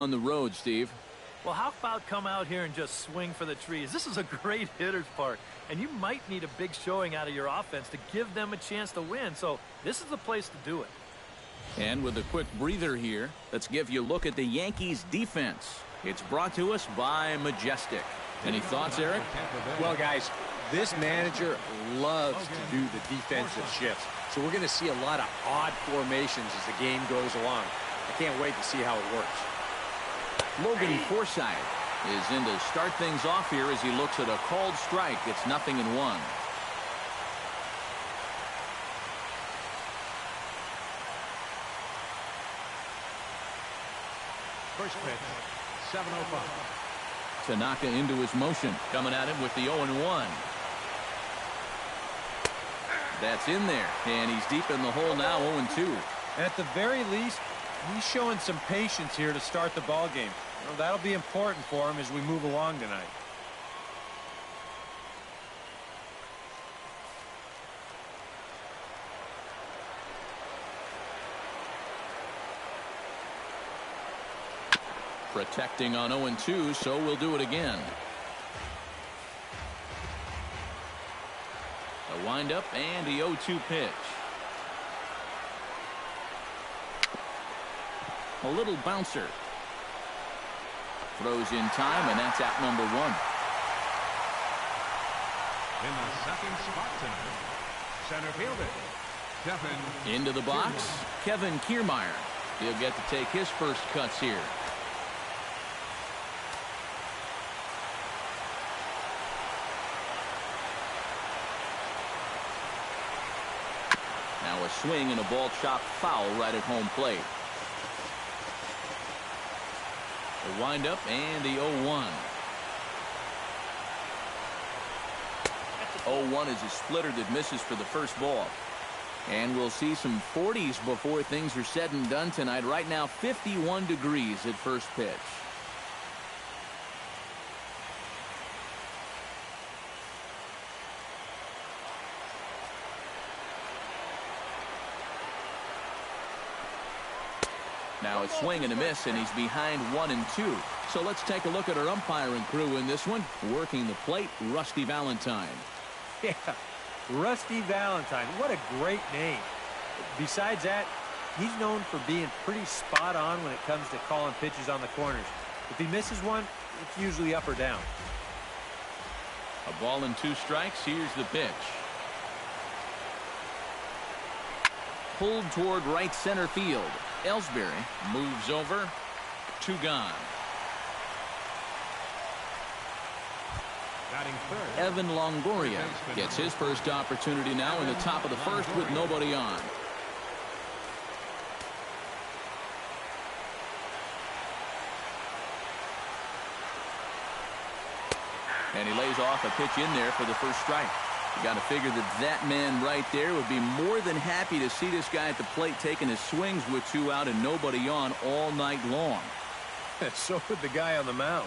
on the road, Steve. Well, how about come out here and just swing for the trees? This is a great hitter's park, and you might need a big showing out of your offense to give them a chance to win. So this is the place to do it. And with a quick breather here, let's give you a look at the Yankees defense. It's brought to us by Majestic. Any thoughts, Eric? Well, guys, this manager loves to do the defensive shifts. So we're going to see a lot of odd formations as the game goes along. I can't wait to see how it works. Logan Forsythe is in to start things off here as he looks at a called strike. It's 0-1. First pitch, 7:05. Tanaka into his motion, coming at him with the 0-1. That's in there, and he's deep in the hole now, 0-2. At the very least, he's showing some patience here to start the ball game. Well, that'll be important for him as we move along tonight. Protecting on 0-2, so we'll do it again. A windup and the 0-2 pitch. A little bouncer. Throws in time, and that's out number 1. In the second spot tonight, center fielder, Kevin. Into the box, Kevin Kiermaier. He'll get to take his first cuts here. Now a swing and a ball chopped foul right at home plate. The windup and the 0-1. 0-1 is a splitter that misses for the first ball. And we'll see some 40s before things are said and done tonight. Right now, 51 degrees at first pitch. Now a swing and a miss, and he's behind 1-2. So let's take a look at our umpiring crew in this one. Working the plate, Rusty Valentine. Yeah, Rusty Valentine. What a great name. Besides that, he's known for being pretty spot on when it comes to calling pitches on the corners. If he misses one, it's usually up or down. A ball and 2 strikes. Here's the pitch. Pulled toward right center field. Ellsbury moves over. 2 gone. Batting third, Evan Longoria gets his first opportunity now in the top of the first with nobody on. And he lays off a pitch in there for the first strike. You got to figure that man right there would be more than happy to see this guy at the plate taking his swings with 2 out and nobody on all night long. So would the guy on the mound.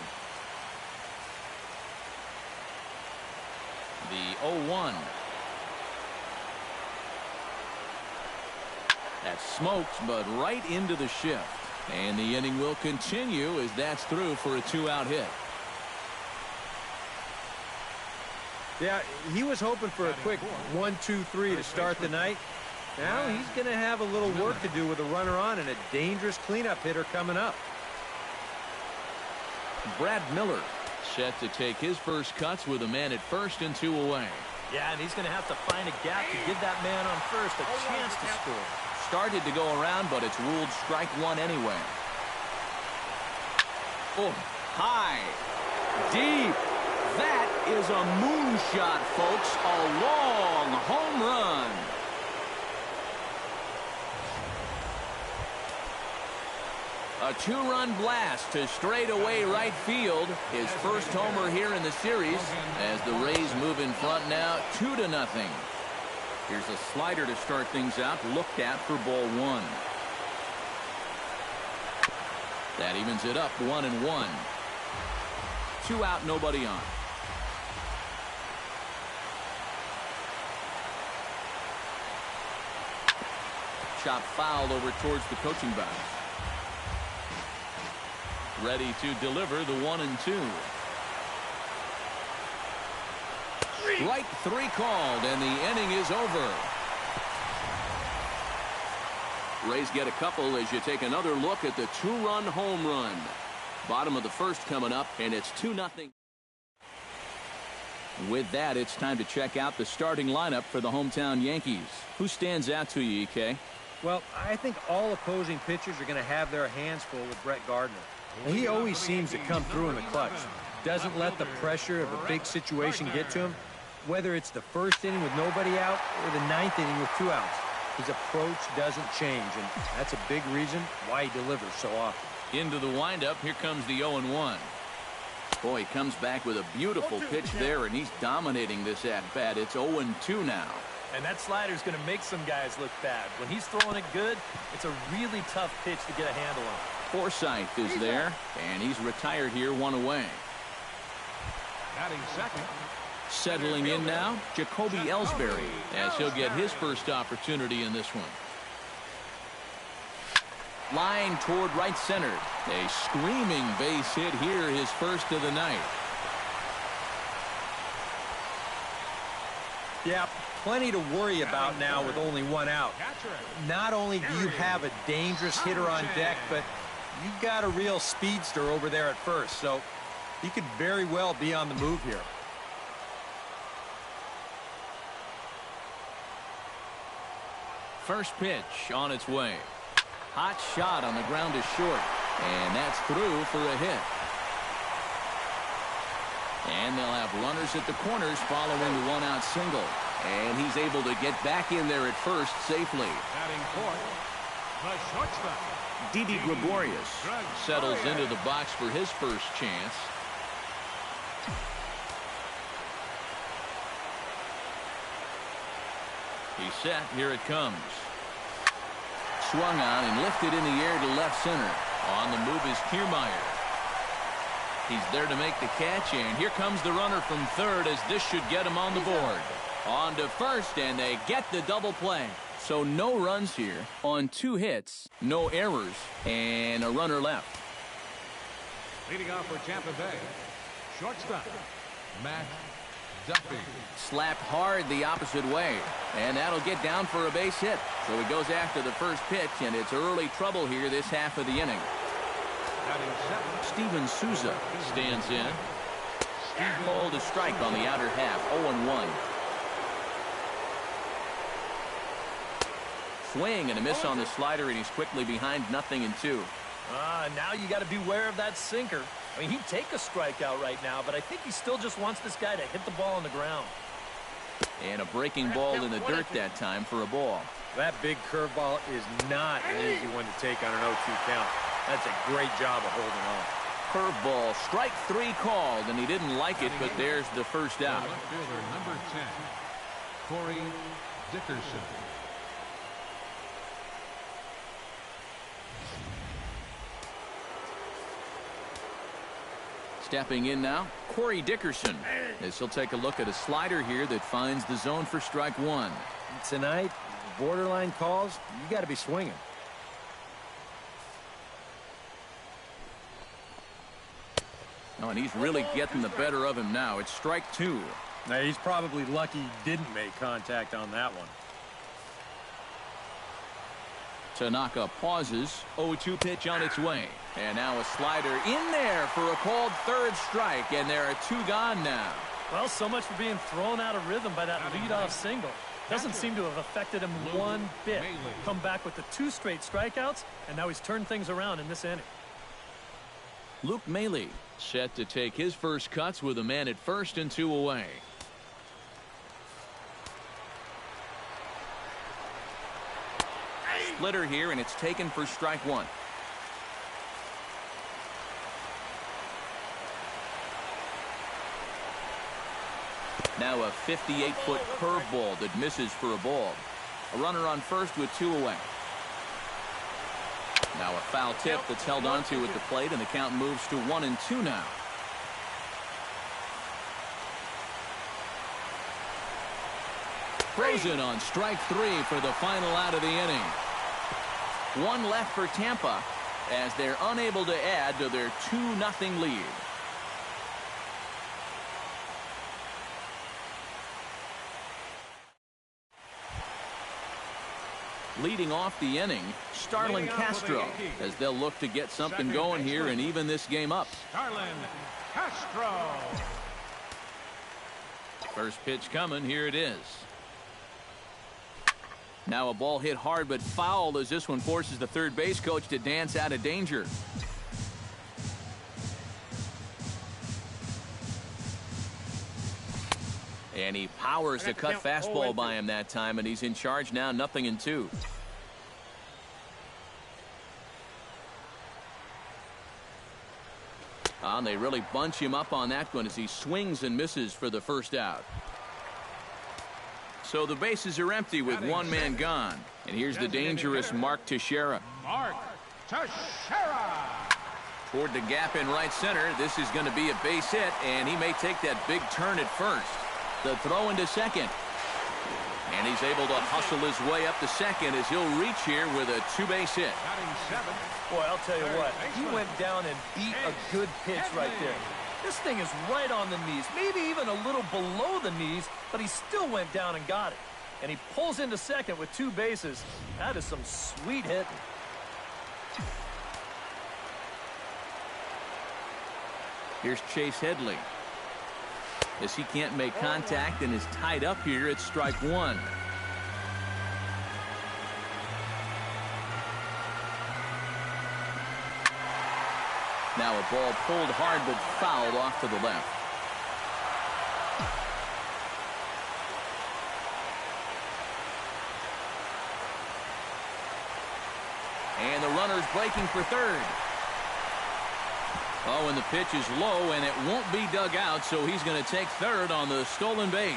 The 0-1. That smokes, but right into the shift. And the inning will continue as that's through for a 2-out hit. Yeah, he was hoping for a quick 1-2-3 to start the night. Now he's going to have a little work to do with a runner on and a dangerous cleanup hitter coming up. Brad Miller set to take his first cuts with a man at first and 2 away. Yeah, and he's going to have to find a gap to give that man on first a chance to score. Started to go around, but it's ruled strike 1 anyway. Oh, high, deep. That is a moonshot, folks. A long home run. A 2-run blast to straightaway right field. His first homer here in the series as the Rays move in front now 2-0. Here's a slider to start things out, looked at for ball 1. That evens it up 1-1. 2 out, nobody on. Chop foul over towards the coaching box. ready to deliver the 1-2. Strike 3 called, and the inning is over. Rays get a couple as you take another look at the 2-run home run. Bottom of the first coming up, and it's 2-0. With that, it's time to check out the starting lineup for the hometown Yankees. Who stands out to you, EK? Well, I think all opposing pitchers are going to have their hands full with Brett Gardner. And he always seems to come through in the clutch. Doesn't let the pressure of a big situation get to him. Whether it's the first inning with nobody out or the 9th inning with 2 outs, his approach doesn't change, and that's a big reason why he delivers so often. Into the windup, here comes the 0-1. Boy, he comes back with a beautiful pitch there, and he's dominating this at-bat. It's 0-2 now. And that slider's going to make some guys look bad. When he's throwing it good, it's a really tough pitch to get a handle on. Forsythe is there, and he's retired here, 1 away. Batting second. Settling in now, Jacoby Ellsbury, as he'll get his first opportunity in this one. Line toward right center. A screaming base hit here, his first of the night. Yeah, plenty to worry about now with only 1 out. Not only do you have a dangerous hitter on deck, but you've got a real speedster over there at first, so he could very well be on the move here. First pitch on its way. Hot shot on the ground is short, and that's through for a hit. And they'll have runners at the corners following the 1-out single. And he's able to get back in there at first safely. Batting fourth, the shortstop. Didi Gregorius settles into the box for his first chance. He's set. Here it comes. Swung on and lifted in the air to left center. On the move is Kiermaier. He's there to make the catch, and here comes the runner from third, as this should get him on the board. On to first, and they get the double play. So no runs here on 2 hits, no errors, and a runner left. Leading off for Tampa Bay, shortstop, Matt Duffy. Slapped hard the opposite way, and that'll get down for a base hit. So he goes after the first pitch, and it's early trouble here this half of the inning. Batting seventh, Steven Souza stands in. Hold a strike on the outer half, 0-1. Swing and a miss on the slider, and he's quickly behind 0-2. Now you got to beware of that sinker. I mean, he'd take a strikeout right now, but I think he still just wants this guy to hit the ball on the ground. And a breaking ball in the dirt that time for a ball. That big curveball is not an easy one to take on an 0-2 count. That's a great job of holding on. Curveball, strike 3 called, and he didn't like it, but there's the first out. left fielder number 10, Corey Dickerson. Stepping in now, Corey Dickerson, as he'll take a look at a slider here that finds the zone for strike 1. Tonight, borderline calls, you got to be swinging. Oh, and he's really getting the better of him now. It's strike 2. Now, he's probably lucky he didn't make contact on that one. Tanaka pauses. 0-2 pitch on its way. And now a slider in there for a called third strike, and there are 2 gone now. Well, so much for being thrown out of rhythm by that leadoff single. Doesn't seem to have affected him one bit. Come back with the 2 straight strikeouts, and now he's turned things around in this inning. Luke Maile set to take his first cuts with a man at first and 2 away. Splitter here, and it's taken for strike 1. Now a 58-foot curveball that misses for a ball. A runner on first with 2 away. Now a foul tip that's held onto at the plate, and the count moves to 1-2 now. Frozen on strike 3 for the final out of the inning. 1 left for Tampa, as they're unable to add to their 2-0 lead. Leading off the inning, Starlin Castro, as they'll look to get something going here and even this game up. Starlin Castro. First pitch coming. Here it is. Now a ball hit hard but foul as this one forces the third base coach to dance out of danger. And he powers the cut fastball by him that time, and he's in charge now, 0-2. And they really bunch him up on that one as he swings and misses for the first out. So the bases are empty with one man gone. And here's the dangerous Mark Teixeira. Mark Teixeira. Toward the gap in right center. This is going to be a base hit, and he may take that big turn at first. The throw into second. And he's able to hustle his way up to second as he'll reach here with a 2-base hit. Boy, I'll tell you what, he went down and beat a good pitch right there. This thing is right on the knees, maybe even a little below the knees, but he still went down and got it. And he pulls into second with 2 bases. That is some sweet hitting. Here's Chase Headley. As he can't make contact and is tied up here at strike 1. Now a ball pulled hard but fouled off to the left. And the runner's breaking for third. Oh, and the pitch is low, and it won't be dug out, so he's going to take third on the stolen base.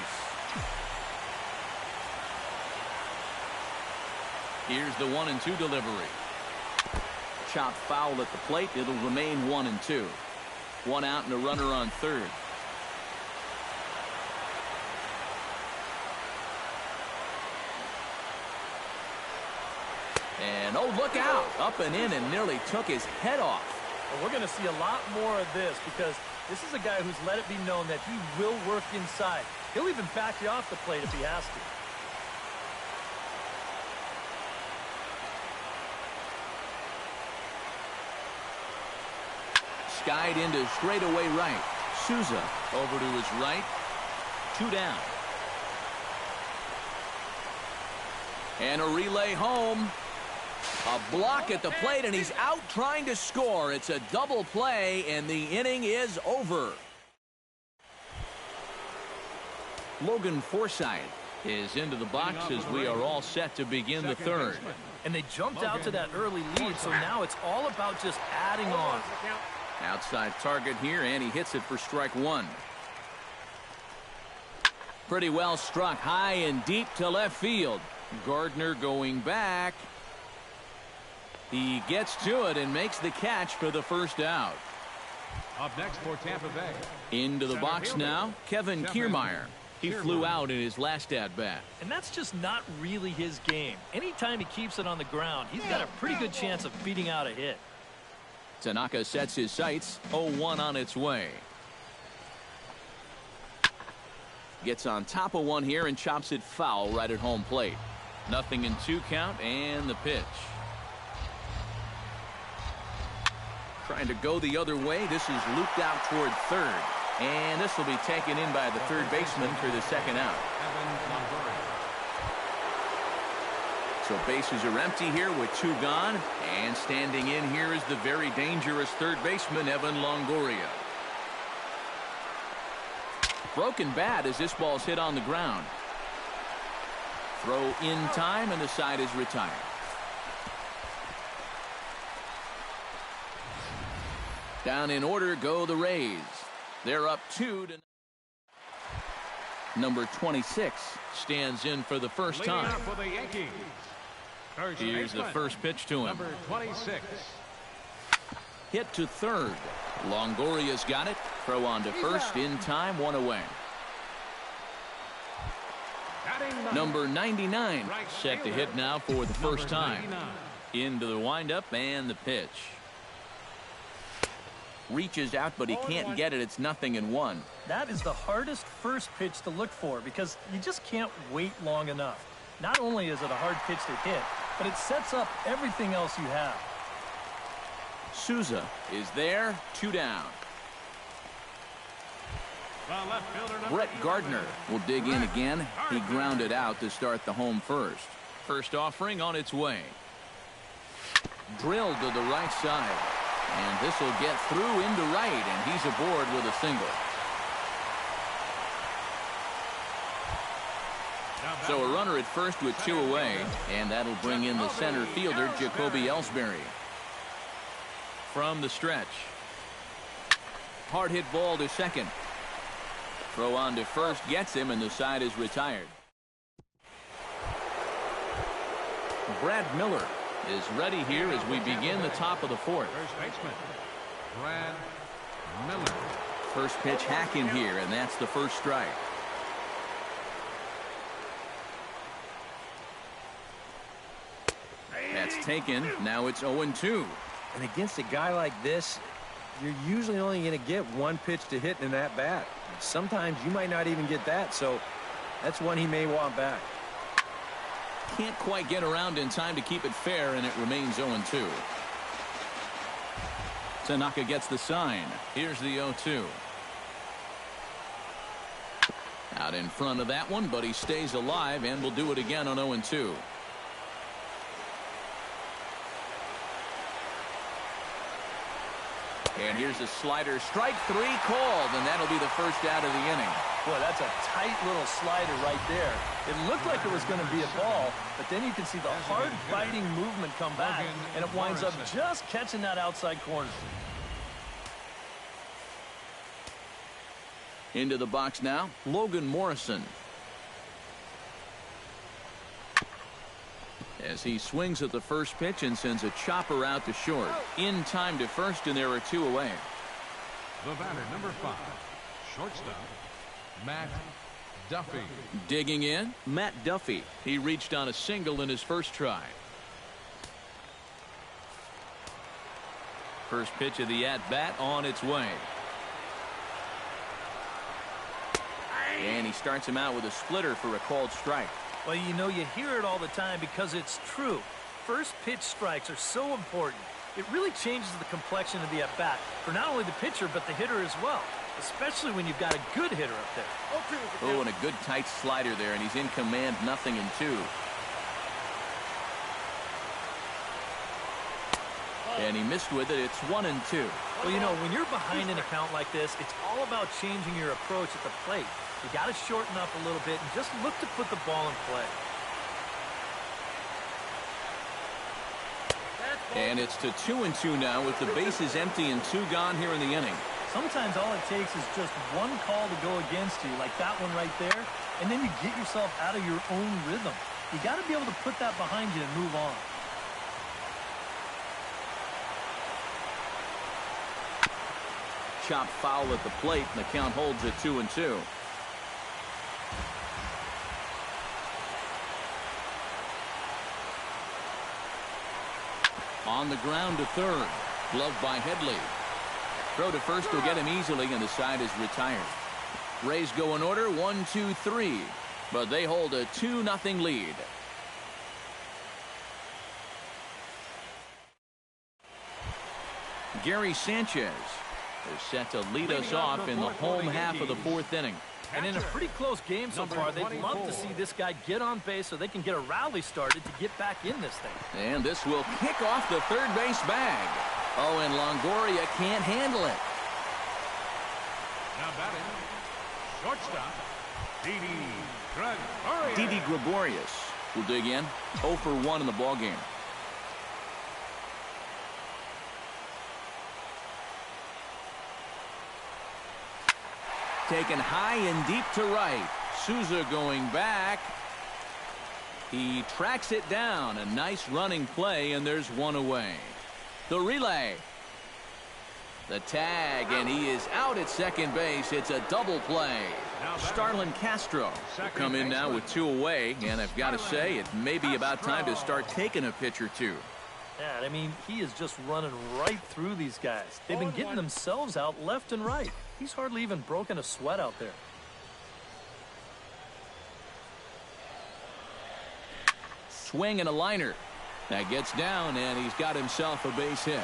Here's the 1-2 delivery. Chopped foul at the plate. It'll remain 1-2. 1 out and a runner on third. And oh, look out! Up and in and nearly took his head off. Well, we're going to see a lot more of this because this is a guy who's let it be known that he will work inside. He'll even back you off the plate if he has to. Skied into straightaway right. Souza over to his right. 2 down. And a relay home. A block at the plate, and he's out trying to score. It's a double play, and the inning is over. Logan Forsythe is into the box as we are all set to begin the third. And they jumped out to that early lead, so now it's all about just adding on. Outside target here, and he hits it for strike 1. Pretty well struck high and deep to left field. Gardner going back. He gets to it and makes the catch for the first out. Up next for Tampa Bay. Into the box now, Kevin Kiermaier. He flew out in his last at-bat. And that's just not really his game. Anytime he keeps it on the ground, he's got a pretty good chance of beating out a hit. Tanaka sets his sights. 0-1 on its way. Gets on top of one here and chops it foul right at home plate. 0-2 count, and the pitch. Trying to go the other way. This is looped out toward third. And this will be taken in by the third baseman for the second out. So bases are empty here with 2 gone. And standing in here is the very dangerous third baseman, Evan Longoria. Broken bat as this ball's hit on the ground. Throw in time, and the side is retired. Down in order go the Rays. They're up 2 to... Number 26 stands in for the first time. For the Yankees. Here's the first pitch to him. Number 26. Hit to third. Longoria's got it. Throw on to first in time, 1 away. Number 99 set to hit now for the first time. Into the windup and the pitch. Reaches out, but he can't get it. It's 0-1. That is the hardest first pitch to look for because you just can't wait long enough. Not only is it a hard pitch to hit, but it sets up everything else you have. Souza is there, 2 down. Brett Gardner will dig in again. He grounded out to start the home first. First offering on its way. Drilled to the right side. And this will get through into right, and he's aboard with a single. So a runner at first with 2 away, and that'll bring in the center fielder, Jacoby Ellsbury. From the stretch. Hard hit ball to second. Throw on to first gets him, and the side is retired. Brad Miller is ready here as we begin the top of the 4th. First baseman, Brad Miller. First pitch hack in here, and that's the first strike. That's taken. Now it's 0-2. And against a guy like this, you're usually only going to get 1 pitch to hit in that bat. Sometimes you might not even get that, so that's one he may want back. Can't quite get around in time to keep it fair, and it remains 0-2. Tanaka gets the sign. Here's the 0-2. Out in front of that one, but he stays alive and will do it again on 0-2. And here's a slider. Strike 3 called, and that'll be the first out of the inning. Boy, that's a tight little slider right there. It looked like it was going to be a ball, but then you can see the hard-biting movement come back, and it winds up just catching that outside corner. Into the box now, Logan Morrison. As he swings at the first pitch and sends a chopper out to short. In time to first, and there are 2 away. The batter, number 5, shortstop, Matt Duffy. Digging in, Matt Duffy. He reached on a single in his first try. First pitch of the at-bat on its way. And he starts him out with a splitter for a called strike. Well, you know, you hear it all the time because it's true. First pitch strikes are so important. It really changes the complexion of the at-bat for not only the pitcher but the hitter as well, especially when you've got a good hitter up there. Oh, and a good tight slider there, and he's in command, 0-2. And he missed with it. It's 1-2. Well, you know, when you're behind an account like this, it's all about changing your approach at the plate. You got to shorten up a little bit and just look to put the ball in play. And it's to 2-2 now with the bases empty and 2 gone here in the inning. Sometimes all it takes is just one call to go against you, like that one right there, and then you get yourself out of your own rhythm. You got to be able to put that behind you and move on. Chop foul at the plate, and the count holds at 2-2. On the ground to third. Gloved by Headley. Throw to first will get him easily, and the side is retired. Rays go in order, 1-2-3. But they hold a 2-0 lead. Gary Sanchez is set to lead us off in the home half of the 4th inning. And in a pretty close game so far, they'd love to see this guy get on base so they can get a rally started to get back in this thing. And this will kick off the third base bag. Oh, and Longoria can't handle it. Now batting, shortstop, Didi Gregorius. Didi Gregorius will dig in. 0 for 1 in the ballgame. Taken high and deep to right. Souza going back. He tracks it down. A nice running play, and there's 1 away. The relay. The tag, and he is out at second base. It's a double play. Starlin Castro will come in now with 2 away, and I've got to say, it may be about time to start taking a pitch or 2. Yeah, I mean, he is just running right through these guys. They've been getting themselves out left and right. He's hardly even broken a sweat out there. Swing and a liner. That gets down, and he's got himself a base hit.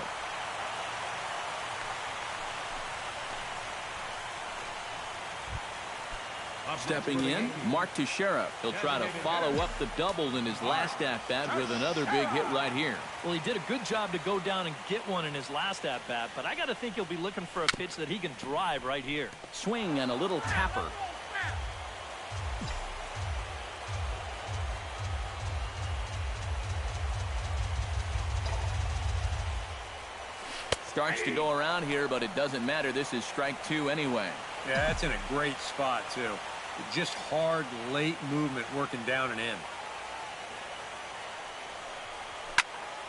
Stepping in, Mark Teixeira. He'll try to follow up the double in his last at-bat with another big hit right here. Well, he did a good job to go down and get one in his last at-bat, but I got to think he'll be looking for a pitch that he can drive right here. Swing and a little tapper. Starts to go around here, but it doesn't matter. This is strike two anyway. Yeah, that's in a great spot, too. Just hard, late movement working down and in.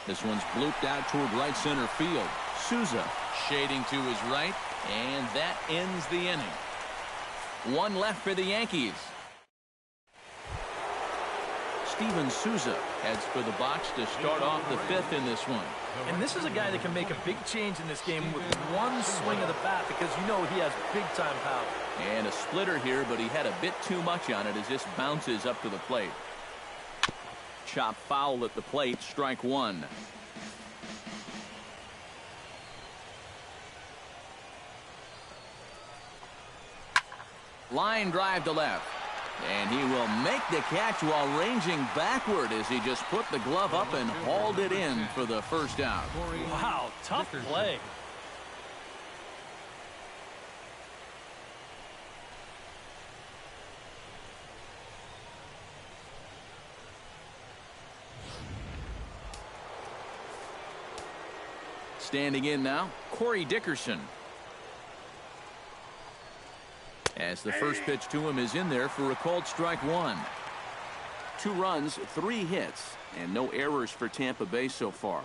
This one's blooped out toward right center field. Souza shading to his right, and that ends the inning. One left for the Yankees. Steven Souza heads for the box to start off the fifth in this one. And this is a guy that can make a big change in this game with one swing of the bat because you know he has big-time power. And a splitter here, but he had a bit too much on it as this bounces up to the plate. Chop foul at the plate, strike one. Line drive to left. And he will make the catch while ranging backward as he just put the glove up and hauled it in for the first out. Wow, tough play. Standing in now, Corey Dickerson. As the first pitch to him is in there for a called strike one. 2 runs, 3 hits, and no errors for Tampa Bay so far.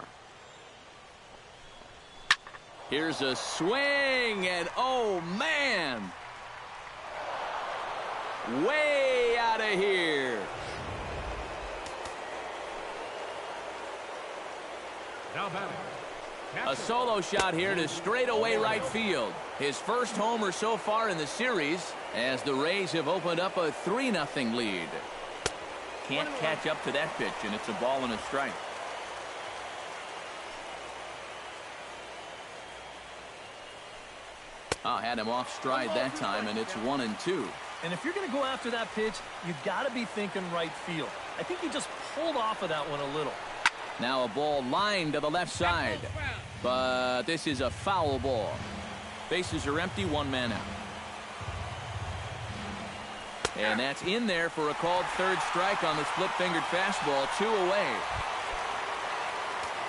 Here's a swing, and oh man! Way out of here. Now batting. A solo shot here to straightaway right field. His first homer so far in the series as the Rays have opened up a 3-0 lead. Can't catch up to that pitch, and it's a ball and a strike. Had him off stride that time, and it's 1-2. And if you're going to go after that pitch, you've got to be thinking right field. I think he just pulled off of that one a little. Now a ball lined to the left side. But this is a foul ball. Bases are empty, 1 man out. And that's in there for a called third strike on the split-fingered fastball, 2 away.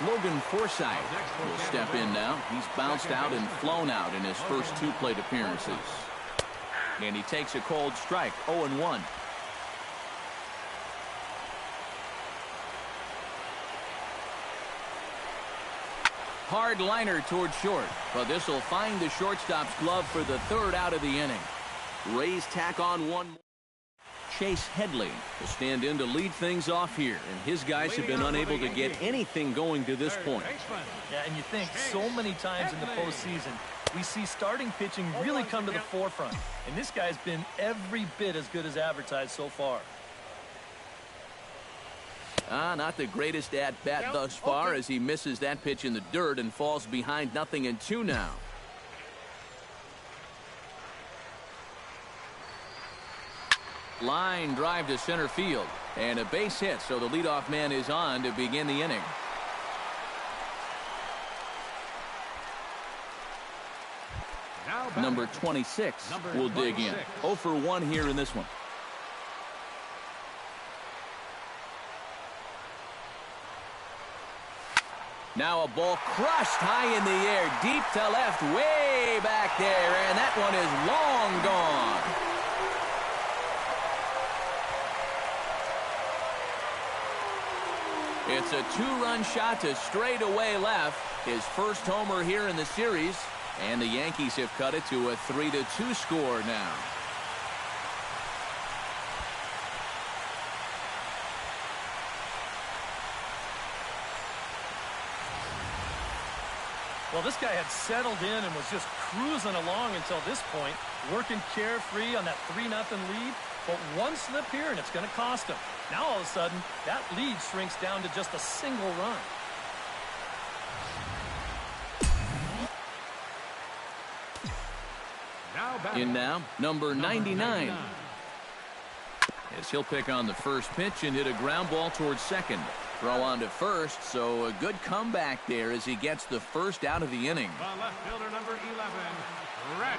Logan Forsythe will step in now. He's bounced out and flown out in his first 2 plate appearances. And he takes a cold strike, 0-1. Hard liner toward short, but this will find the shortstop's glove for the 3rd out of the inning. Rays tack on 1 more. Chase Headley will stand in to lead things off here, and his guys have been unable to get anything going to this point. Yeah, and you think so many times in the postseason, we see starting pitching really come to the forefront, and this guy's been every bit as good as advertised so far. Not the greatest at-bat thus far as he misses that pitch in the dirt and falls behind 0-2 now. Line drive to center field, and a base hit, so the leadoff man is on to begin the inning. Number 26 will dig in. 0 for 1 here in this one. Now a ball crushed high in the air, deep to left, way back there, and that one is long gone. It's a 2-run shot to straightaway left. His first homer here in the series. And the Yankees have cut it to a 3-2 score now. Well, this guy had settled in and was just cruising along until this point, working carefree on that 3-0 lead. But one slip here, and it's going to cost him. Now, all of a sudden, that lead shrinks down to just a single run. In now, number 99. As he'll pick on the first pitch and hit a ground ball towards second. Throw on to first, so a good comeback there as he gets the first out of the inning. The left fielder, number 11,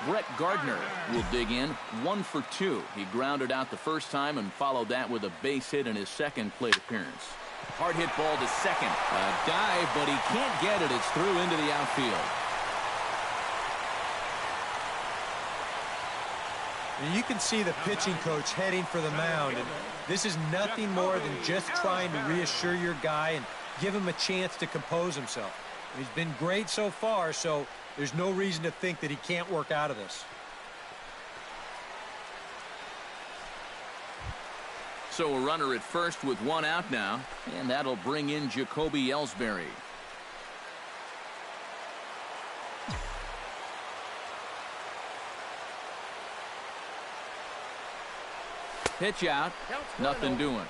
Brett Gardner will dig in 1 for 2. He grounded out the first time and followed that with a base hit in his second plate appearance. Hard hit ball to second. A dive, but he can't get it. It's through into the outfield. And you can see the pitching coach heading for the mound. And this is nothing more than just trying to reassure your guy and give him a chance to compose himself. He's been great so far, so there's no reason to think that he can't work out of this. So a runner at first with 1 out now, and that'll bring in Jacoby Ellsbury. Pitch out, nothing doing.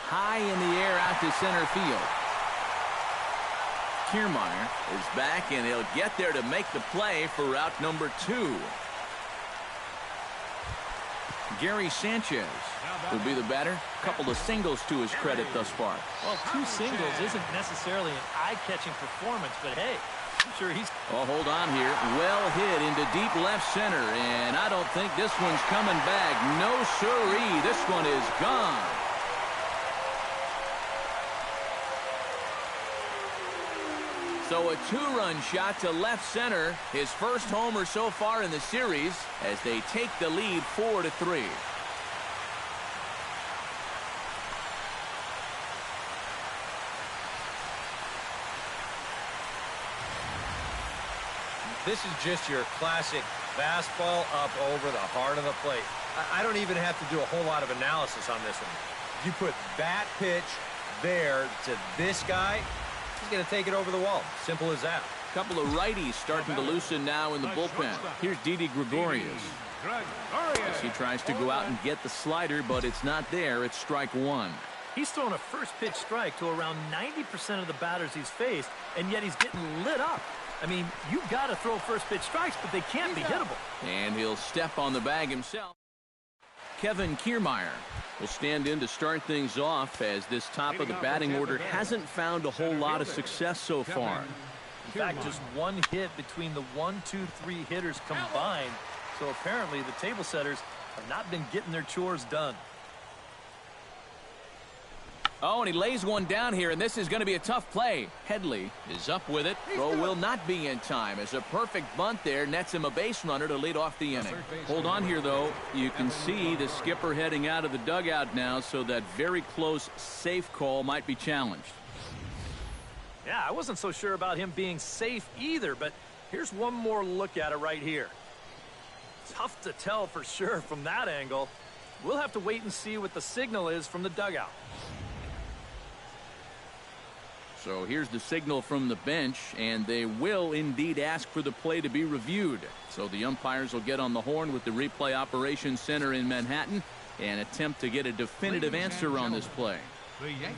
High in the air out to center field. Kiermaier is back, and he'll get there to make the play for route number 2. Gary Sanchez will be the batter. A couple of singles to his credit thus far. Well, 2 singles isn't necessarily an eye-catching performance, but hey, I'm sure he's... Oh, hold on here. Well hit into deep left center, and I don't think this one's coming back. No siree. This one is gone. So a 2-run shot to left center, his first homer so far in the series, as they take the lead 4-3. This is just your classic fastball up over the heart of the plate. I don't even have to do a whole lot of analysis on this one. You put that pitch there to this guy, he's going to take it over the wall. Simple as that. Couple of righties starting to loosen now in the bullpen. Here's Didi Gregorius. As he tries to go out and get the slider, but it's not there. It's strike 1. He's thrown a first pitch strike to around 90% of the batters he's faced, and yet he's getting lit up. I mean, you've got to throw first pitch strikes, but they can't be hittable. And he'll step on the bag himself. Kevin Kiermaier will stand in to start things off, as this top of the batting order hasn't found a whole lot of success so far. In fact, just 1 hit between the 1, 2, 3 hitters combined. So apparently the table setters have not been getting their chores done. Oh, and he lays one down here, and this is going to be a tough play. Headley is up with it. Throw will not be in time, as a perfect bunt there nets him a base runner to lead off the inning. Hold on here, though. You can see the skipper heading out of the dugout now, so that very close safe call might be challenged. Yeah, I wasn't so sure about him being safe either, but here's one more look at it right here. Tough to tell for sure from that angle. We'll have to wait and see what the signal is from the dugout. So here's the signal from the bench, and they will indeed ask for the play to be reviewed. So the umpires will get on the horn with the replay operations center in Manhattan and attempt to get a definitive answer on this play. The Yankees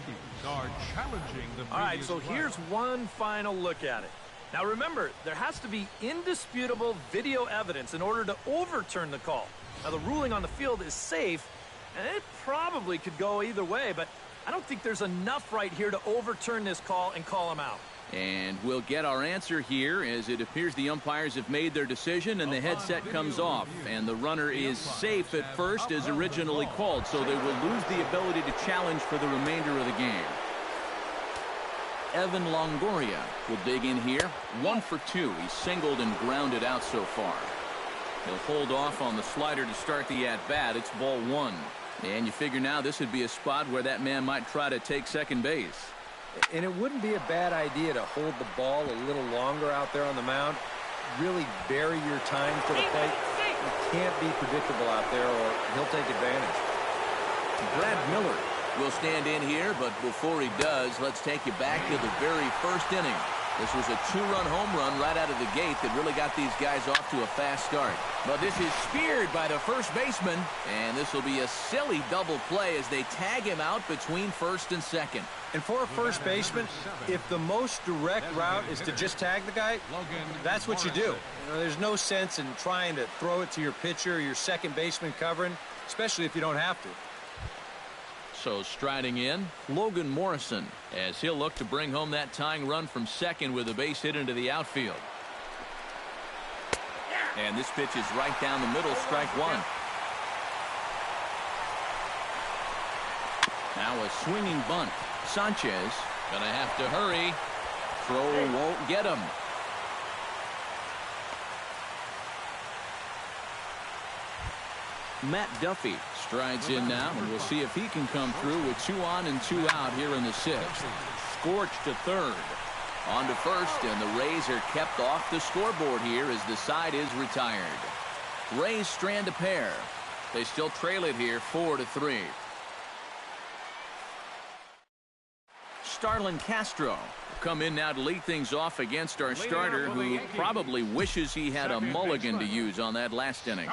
are challenging the... All right, so here's one final look at it. Now remember, there has to be indisputable video evidence in order to overturn the call. Now the ruling on the field is safe, and it probably could go either way, but I don't think there's enough right here to overturn this call and call him out. And we'll get our answer here, as it appears the umpires have made their decision, and the headset comes off, and the runner is safe at first as originally called, so they will lose the ability to challenge for the remainder of the game. Evan Longoria will dig in here. 1 for 2. He's singled and grounded out so far. He'll hold off on the slider to start the at-bat. It's ball 1. And you figure now this would be a spot where that man might try to take second base. And it wouldn't be a bad idea to hold the ball a little longer out there on the mound. Really bury your time to the plate. You can't be predictable out there or he'll take advantage. Brad Miller will stand in here, but before he does, let's take you back to the very first inning. This was a two-run home run right out of the gate that really got these guys off to a fast start. But this is speared by the first baseman, and this will be a silly double play as they tag him out between first and second. And for a first baseman, if the most direct route is to just tag the guy, that's what you do. You know, there's no sense in trying to throw it to your pitcher or your second baseman covering, especially if you don't have to. So striding in, Logan Morrison, as he'll look to bring home that tying run from second with a base hit into the outfield. And this pitch is right down the middle, strike one. Now a swinging bunt. Sanchez gonna have to hurry. Throw won't get him. Matt Duffy strides in now, and we'll see if he can come through with 2 on and 2 out here in the 6th. Scorch to third. On to first, and the Rays are kept off the scoreboard here as the side is retired. Rays strand a pair. They still trail it here 4-3. Starlin Castro will come in now to lead things off against our starter, who probably wishes he had a mulligan to use on that last inning.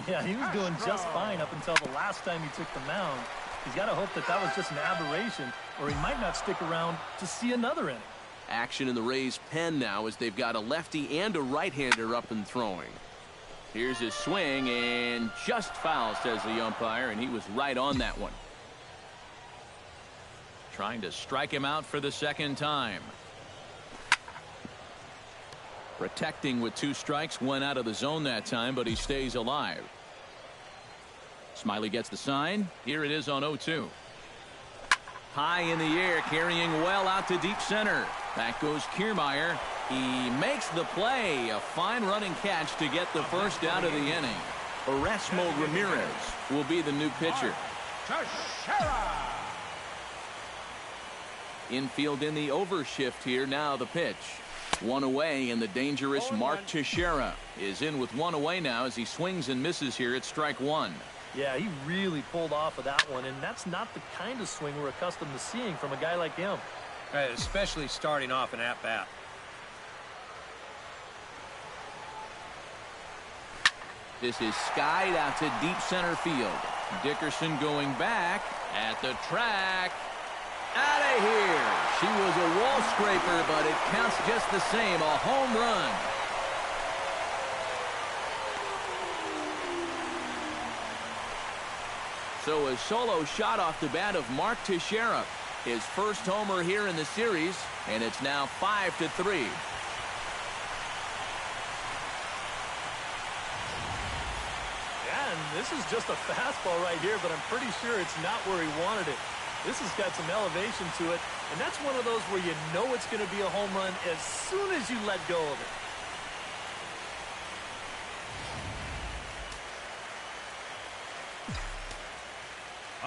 Yeah, he was doing just fine up until the last time he took the mound. He's got to hope that that was just an aberration, or he might not stick around to see another inning. Action in the Rays' pen now as they've got a lefty and a right-hander up and throwing. Here's his swing, and just foul, says the umpire, and he was right on that one. Trying to strike him out for the second time. Protecting with 2 strikes, went out of the zone that time, but he stays alive. Smiley gets the sign. Here it is on 0-2. High in the air, carrying well out to deep center. Back goes Kiermaier. He makes the play. A fine running catch to get the first out of the inning. Erasmo Ramirez will be the new pitcher. Infield in the overshift here. Now the pitch. 1 away, and the dangerous Mark Teixeira is in with 1 away now as he swings and misses here at strike 1. Yeah, he really pulled off of that one, and that's not the kind of swing we're accustomed to seeing from a guy like him. Right, especially starting off an at-bat. This is skied out to deep center field. Dickerson going back at the track. Out of here. She was a wall scraper, but it counts just the same. A home run. So a solo shot off the bat of Mark Teixeira. His first homer here in the series, and it's now 5-3. Yeah, and this is just a fastball right here, but I'm pretty sure it's not where he wanted it. This has got some elevation to it, and that's one of those where you know it's going to be a home run as soon as you let go of it.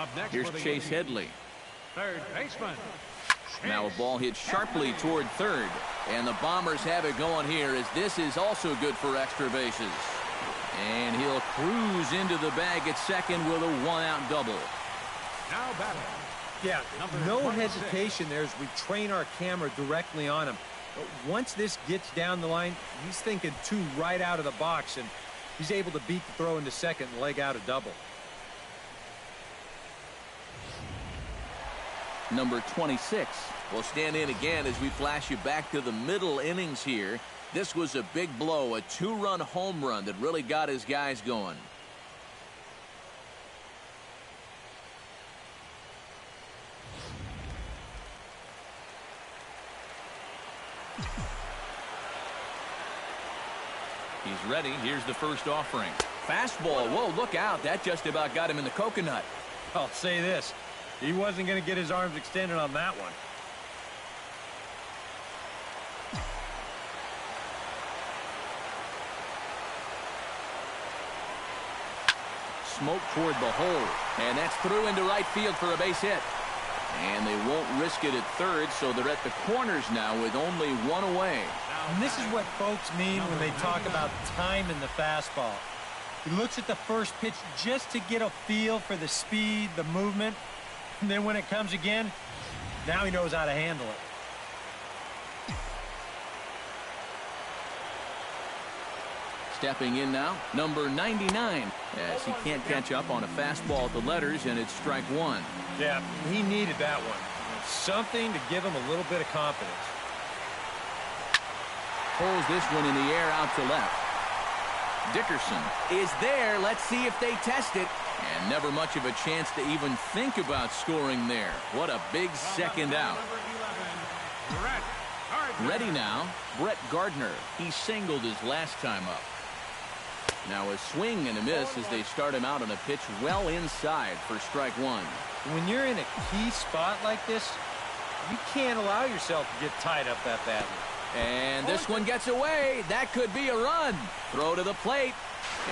Up next, here's Chase Headley. Third baseman. Now a ball hit sharply toward third, and the Bombers have it going here as this is also good for extra bases. And he'll cruise into the bag at second with a 1-out double. Now batting. Yeah, no hesitation there as we train our camera directly on him. But once this gets down the line, he's thinking 2 right out of the box, and he's able to beat the throw into second and leg out a double. Number 26 will stand in again as we flash you back to the middle innings here. This was a big blow, a 2-run home run that really got his guys going. He's ready. Here's the first offering. Fastball. Whoa, look out. That just about got him in the coconut. I'll say this. He wasn't going to get his arms extended on that one. smoke toward the hole. And that's through into right field for a base hit. And they won't risk it at third, so they're at the corners now with only one away. And this is what folks mean when they talk about time in the fastball. He looks at the first pitch just to get a feel for the speed, the movement. And then when it comes again, now he knows how to handle it. Stepping in now, number 99, as he can't catch up on a fastball at the letters, and it's strike one. Yeah, he needed that one. Something to give him a little bit of confidence. Pulls this one in the air out to left. Dickerson is there. Let's see if they test it. And never much of a chance to even think about scoring there. What a big second out. Ready now, Brett Gardner. He singled his last time up. Now a swing and a miss as they start him out on a pitch well inside for strike one. When you're in a key spot like this, you can't allow yourself to get tied up that badly. And this one gets away. That could be a run. Throw to the plate.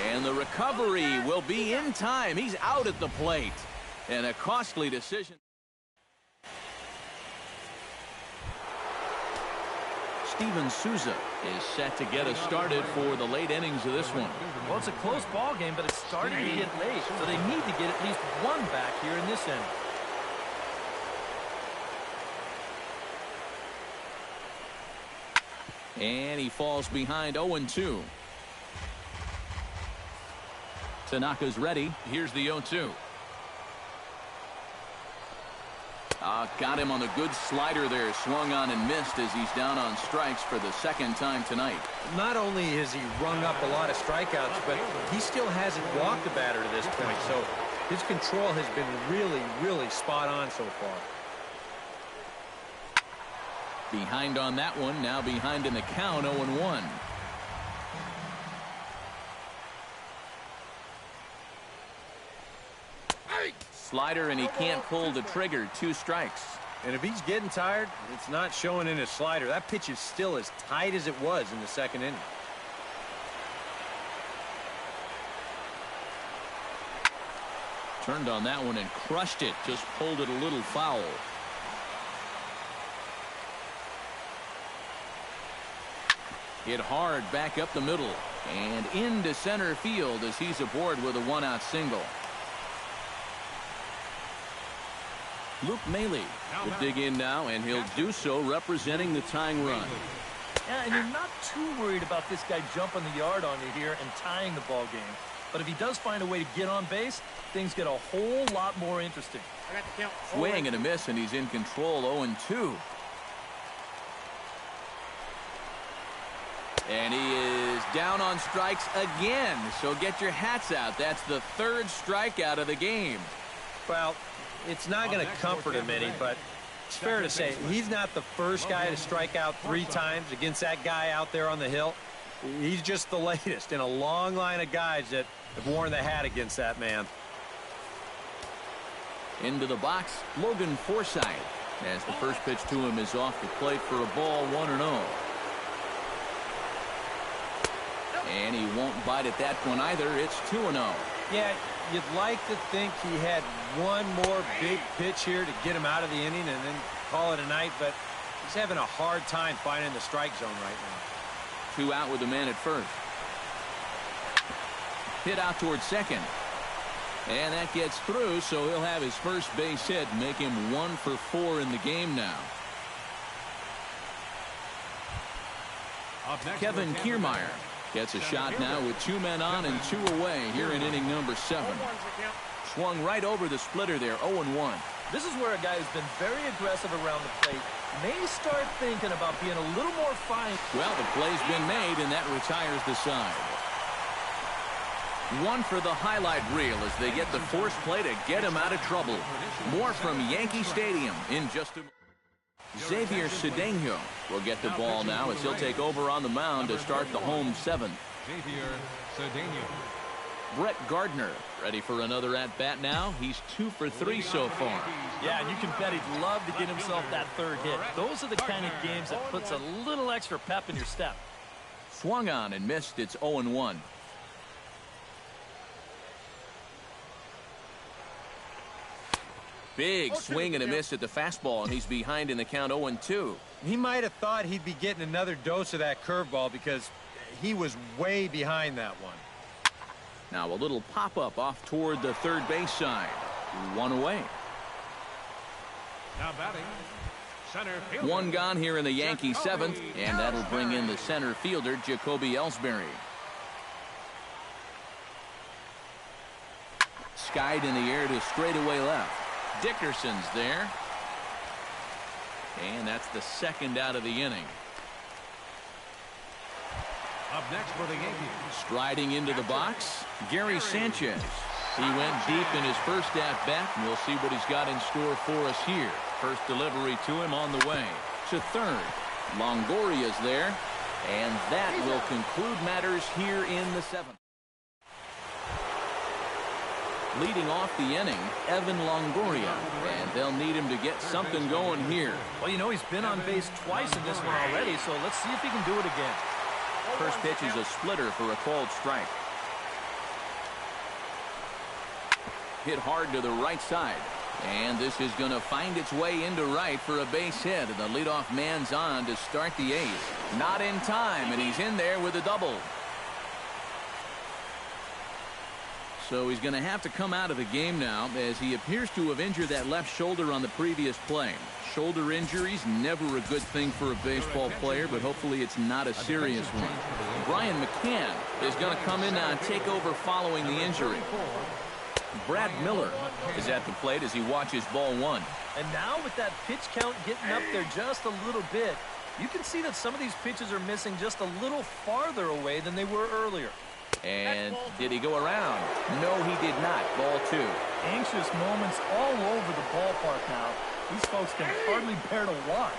And the recovery will be in time. He's out at the plate. And a costly decision. Steven Souza is set to get us started for the late innings of this one. Well, it's a close ball game, but it's starting to get late, so they need to get at least one back here in this inning. And he falls behind 0-2. Tanaka's ready. Here's the 0-2. Got him on the good slider there. Swung on and missed as he's down on strikes for the second time tonight. Not only has he rung up a lot of strikeouts, but he still hasn't walked a batter to this point. So his control has been really, really spot on so far. Behind on that one. Now behind in the count, 0-1. Slider, and he can't pull the trigger. 2 strikes. And if he's getting tired, it's not showing in his slider. That pitch is still as tight as it was in the second inning. Turned on that one and crushed it. Just pulled it a little foul. Hit hard back up the middle and into center field as he's aboard with a 1-out single. Luke Maile will dig in now, and he'll do so representing the tying run. Yeah, and you're not too worried about this guy jumping the yard on you here and tying the ball game. But if he does find a way to get on base, things get a whole lot more interesting. Swing and a miss, and he's in control. 0-2. And he is down on strikes again. So get your hats out. That's the 3rd strikeout of the game. Well, it's not going to comfort him any, but it's fair to say he's not the first guy to strike out 3 times against that guy out there on the hill. He's just the latest in a long line of guys that have worn the hat against that man. Into the box, Logan Forsythe, as the first pitch to him is off the plate for a ball, 1-0. And he won't bite at that one either. It's 2-0. Yeah, you'd like to think he had one more big pitch here to get him out of the inning and then call it a night, but he's having a hard time finding the strike zone right now. 2 out with the man at first. Hit out towards second. And that gets through, so he'll have his first base hit, make him 1 for 4 in the game now. Kevin Kiermaier gets a shot now with 2 men on and 2 away here in inning number 7. Swung right over the splitter there, 0-1. This is where a guy who's been very aggressive around the plate may start thinking about being a little more fine. Well, the play's been made, and that retires the side. 1 for the highlight reel as they get the force play to get him out of trouble. More from Yankee Stadium in just a moment. Xavier Cedeno will get the ball now as he'll take over on the mound to start the home 7th. Xavier Cedeno. Brett Gardner ready for another at-bat now. He's 2 for 3 so far. Yeah, and you can bet he'd love to get himself that 3rd hit. Those are the kind of games that puts a little extra pep in your step. Swung on and missed. It's 0-1. Big swing and a miss at the fastball, and he's behind in the count 0-2. He might have thought he'd be getting another dose of that curveball because he was way behind that one. Now a little pop-up off toward the third base side. One away. Now batting, center fielder. One gone here in the Yankee seventh, and that'll bring in the center fielder, Jacoby Ellsbury. Skied in the air to straightaway left. Dickerson's there. And that's the second out of the inning. Up next for the Yankees. Striding into the box, Gary Sanchez. He went deep in his first at-bat, and we'll see what he's got in store for us here. First delivery to him on the way. To third, Longoria's there, and that will conclude matters here in the seventh. Leading off the inning, Evan Longoria, and they'll need him to get something going here. Well, you know, he's been on base twice in this one already, so let's see if he can do it again. First pitch is a splitter for a called strike. Hit hard to the right side, and this is going to find its way into right for a base hit, and the leadoff man's on to start the eighth. Not in time, and he's in there with a double. So he's going to have to come out of the game now, as he appears to have injured that left shoulder on the previous play. Shoulder injuries, never a good thing for a baseball player, but hopefully it's not a serious one. Brian McCann is going to come in now and take over following the injury. Brad Miller is at the plate as he watches ball one. And now with that pitch count getting up there just a little bit, you can see that some of these pitches are missing just a little farther away than they were earlier. And did he go around? No, he did not. Ball two. Anxious moments all over the ballpark now. These folks can hardly bear to watch.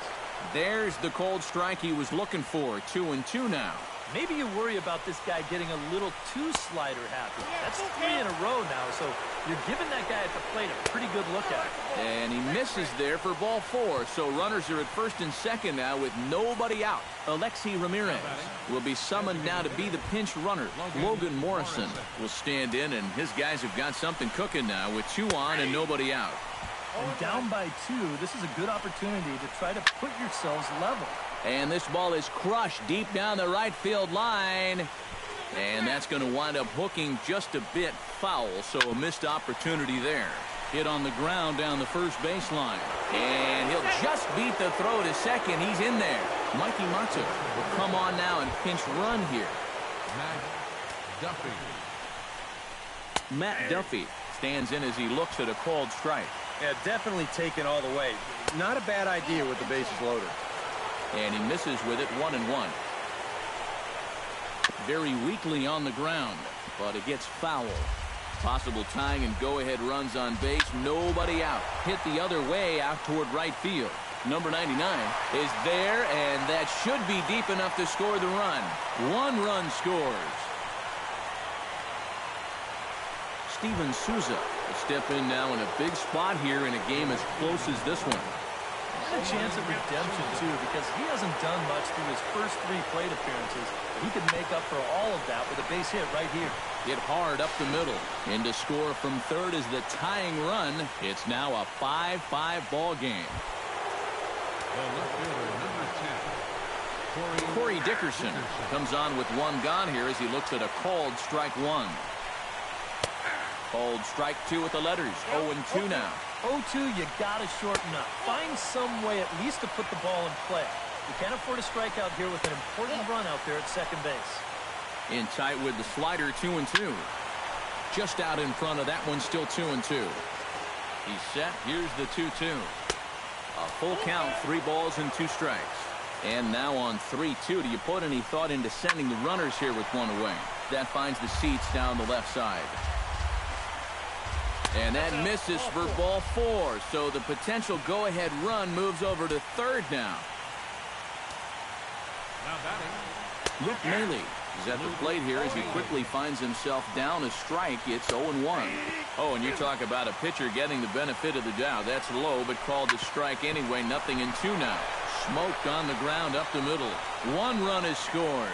There's the cold strike he was looking for. 2-2 now. Maybe you worry about this guy getting a little too slider happy. That's 3 in a row now, so you're giving that guy at the plate a pretty good look at it. And he misses there for ball four, so runners are at first and second now with nobody out. Alexi Ramirez will be summoned now to be the pinch runner. Logan Morrison will stand in, and his guys have got something cooking now with 2 on and nobody out. And down by 2, this is a good opportunity to try to put yourselves level. And this ball is crushed deep down the right field line. And that's going to wind up hooking just a bit foul, so a missed opportunity there. Hit on the ground down the first baseline. And he'll just beat the throw to second. He's in there. Mikey Mata will come on now and pinch run here. Matt Duffy stands in as he looks at a called strike. Yeah, definitely taken all the way. Not a bad idea with the bases loaded. And he misses with it, 1-1. Very weakly on the ground, but it gets foul. Possible tying and go-ahead runs on base. Nobody out. Hit the other way out toward right field. Number 99 is there, and that should be deep enough to score the run. 1 run scores. Steven Souza will step in now in a big spot here in a game as close as this one. A chance of redemption, too, because he hasn't done much through his first 3 plate appearances. He could make up for all of that with a base hit right here. Hit hard up the middle. And to score from third is the tying run. It's now a 5-5 ball game. Corey Dickerson comes on with 1 gone here as he looks at a called strike 1. Called strike 2 with the letters. 0-2 now. 0-2, you got to shorten up. Find some way at least to put the ball in play. You can't afford a strikeout here with an important run out there at second base. In tight with the slider, 2-2. Just out in front of that one, still 2-2. He's set. Here's the 2-2. A full count, 3 balls and 2 strikes. And now on 3-2, do you put any thought into sending the runners here with 1 away? That finds the seats down the left side. And that misses for ball 4. So the potential go-ahead run moves over to third now. Now batting, Luke Maile is at the plate here as he quickly finds himself down a strike. It's 0-1. Oh, and you talk about a pitcher getting the benefit of the doubt. That's low, but called a strike anyway. 0-2 now. Smoked on the ground up the middle. 1 run is scored.